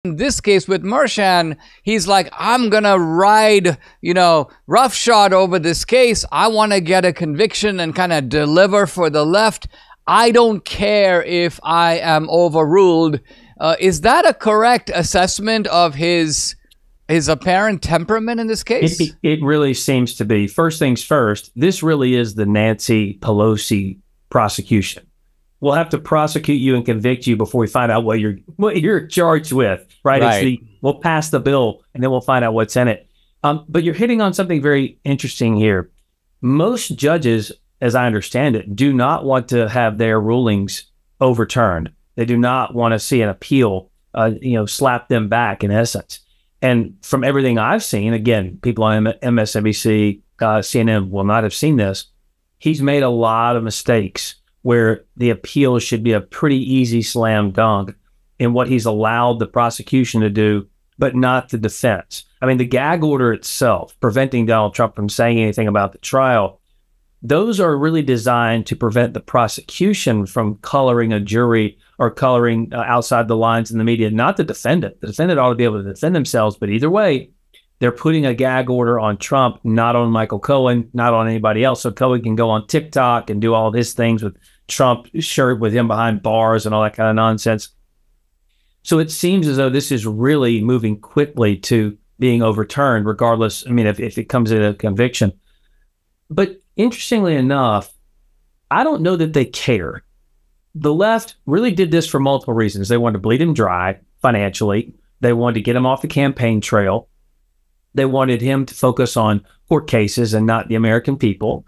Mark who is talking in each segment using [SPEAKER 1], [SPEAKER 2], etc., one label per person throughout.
[SPEAKER 1] In this case with Mershon, he's like, I'm going to ride, roughshod over this case. I want to get a conviction and kind of deliver for the left. I don't care if I am overruled. Is that a correct assessment of his apparent temperament in this case?
[SPEAKER 2] It really seems to be. First things first, this really is the Nancy Pelosi prosecution. We'll have to prosecute you and convict you before we find out what you're charged with, right?
[SPEAKER 1] Right.
[SPEAKER 2] We'll pass the bill and then we'll find out what's in it. But you're hitting on something very interesting here. Most judges, as I understand it, do not want to have their rulings overturned. They do not want to see an appeal, slap them back in essence. And from everything I've seen, again, people on MSNBC, CNN will not have seen this. He's made a lot of mistakes where the appeal should be a pretty easy slam dunk in what he's allowed the prosecution to do, but not the defense. I mean, the gag order itself, preventing Donald Trump from saying anything about the trial, those are really designed to prevent the prosecution from coloring a jury or coloring outside the lines in the media, not the defendant. The defendant ought to be able to defend themselves, but either way, they're putting a gag order on Trump, not on Michael Cohen, not on anybody else. So Cohen can go on TikTok and do all of his things with Trump shirt with him behind bars and all that kind of nonsense. So it seems as though this is really moving quickly to being overturned, regardless, if it comes to a conviction. But interestingly enough, I don't know that they care. The left really did this for multiple reasons. They wanted to bleed him dry financially. They wanted to get him off the campaign trail. They wanted him to focus on court cases and not the American people.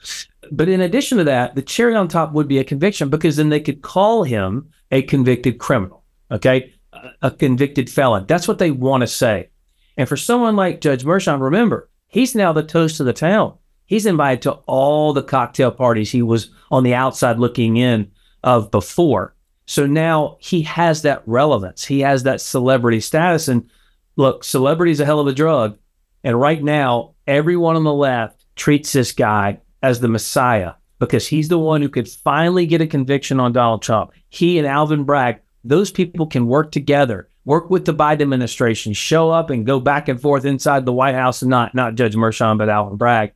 [SPEAKER 2] But in addition to that, the cherry on top would be a conviction, because then they could call him a convicted criminal, okay? A convicted felon. That's what they want to say. And for someone like Judge Mershon, remember, he's now the toast of the town. He's invited to all the cocktail parties he was on the outside looking in of before. So now he has that relevance. He has that celebrity status. And look, celebrity is a hell of a drug. And right now, everyone on the left treats this guy as the Messiah, because he's the one who could finally get a conviction on Donald Trump. He and Alvin Bragg, those people can work together, work with the Biden administration, show up and go back and forth inside the White House, and not Judge Mershon, but Alvin Bragg.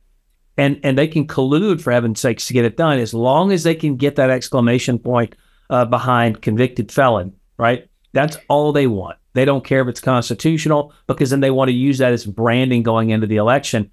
[SPEAKER 2] And they can collude, for heaven's sakes, to get it done, as long as they can get that exclamation point behind convicted felon, right? That's all they want. They don't care if it's constitutional, because then they want to use that as branding going into the election.